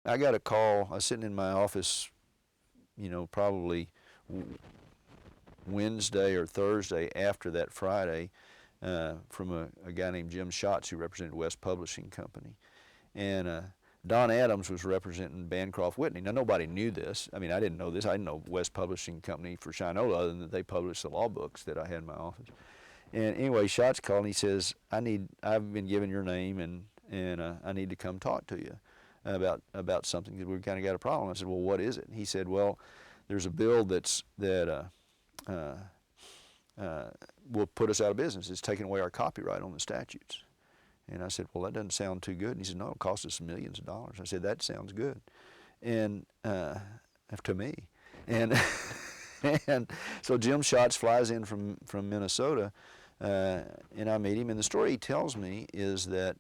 I got a call. I was sitting in my office, probably Wednesday or Thursday after that Friday, from a guy named Jim Schatz who represented West Publishing Company. And Don Adams was representing Bancroft Whitney. Now, nobody knew this. I mean, I didn't know this. I didn't know West Publishing Company for Shinola other than that they published the law books that I had in my office. And anyway, Schatz called and he says, I've been given your name and I need to come talk to you about something because we've kind of got a problem. I said, well, what is it? He said, well, there's a bill that will put us out of business. It's taking away our copyright on the statutes. And I said, well, that doesn't sound too good. And he said, no, it'll cost us millions of dollars. I said, that sounds good. And to me. And and so Jim Schatz flies in from Minnesota, and I meet him. And the story he tells me is that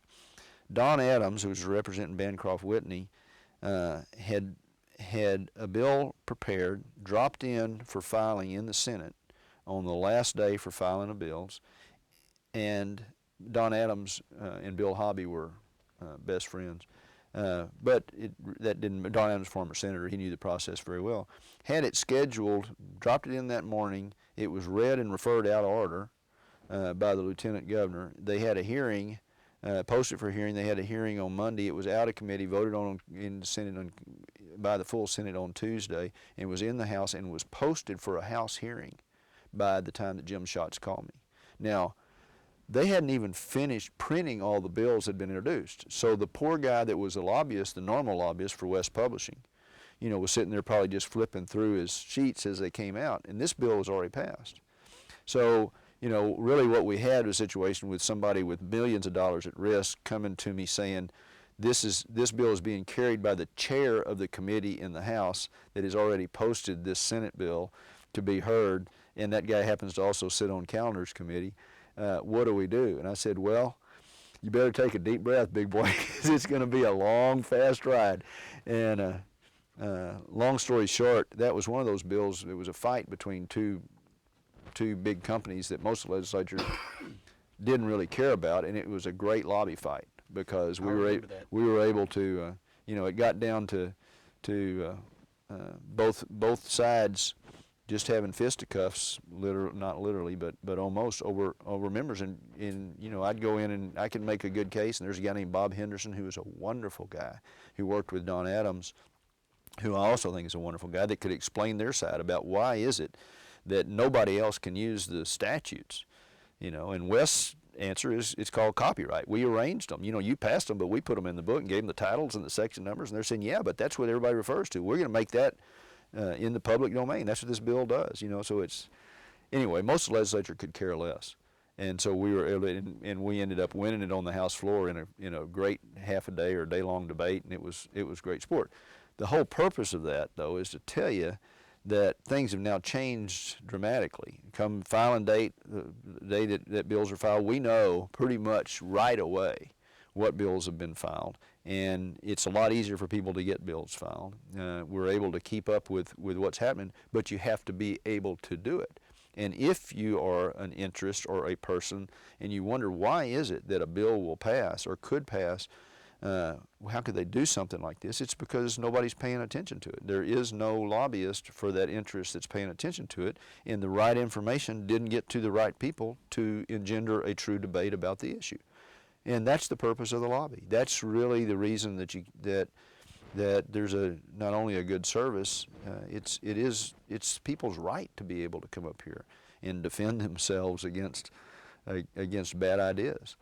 Don Adams, who was representing Bancroft Whitney, had a bill prepared, dropped in for filing in the Senate on the last day for filing of bills, and Don Adams and Bill Hobby were best friends. But that didn't. Don Adams, former senator, he knew the process very well. Had it scheduled, dropped it in that morning. It was read and referred out of order by the lieutenant governor. They had a hearing, posted for a hearing. They had a hearing on Monday. It was out of committee, voted on in the Senate by the full Senate on Tuesday, and was in the House and was posted for a House hearing by the time that Jim Schatz called me. Now, they hadn't even finished printing all the bills that had been introduced. So the poor guy that was a lobbyist, the normal lobbyist for West Publishing, was sitting there probably just flipping through his sheets as they came out, and this bill was already passed. So, really what we had was a situation with somebody with millions of dollars at risk coming to me saying, this bill is being carried by the chair of the committee in the House that has already posted this Senate bill to be heard, and that guy happens to also sit on Calendar's committee. What do we do? And I said, well, you better take a deep breath, big boy, because it's going to be a long, fast ride. And long story short, that was one of those bills. It was a fight between two big companies that most of the legislature didn't really care about, and it was a great lobby fight because we were able to, it got down to both sides just having fisticuffs, not literally, but almost over members. And I'd go in and I could make a good case. And there's a guy named Bob Henderson who was a wonderful guy who worked with Don Adams, who I also think is a wonderful guy that could explain their side about why is it that nobody else can use the statutes. And West's answer is it's called copyright. We arranged them. You passed them, but we put them in the book and gave them the titles and the section numbers. And they're saying, yeah, but that's what everybody refers to. We're going to make that in the public domain. That's what this bill does, So it's, anyway, most of the legislature could care less. And so we were able to, and we ended up winning it on the House floor in a great half a day or day long debate, and it was great sport. The whole purpose of that, though, is to tell you that things have now changed dramatically. Come filing date, the day that bills are filed, we know pretty much right away what bills have been filed, and it's a lot easier for people to get bills filed. We're able to keep up with what's happening, but you have to be able to do it. And if you are an interest or a person and you wonder why is it that a bill will pass or could pass, how could they do something like this? It's because nobody's paying attention to it. There is no lobbyist for that interest that's paying attention to it, and the right information didn't get to the right people to engender a true debate about the issue. And that's the purpose of the lobby. That's really the reason that there's not only a good service, it's people's right to be able to come up here and defend themselves against bad ideas.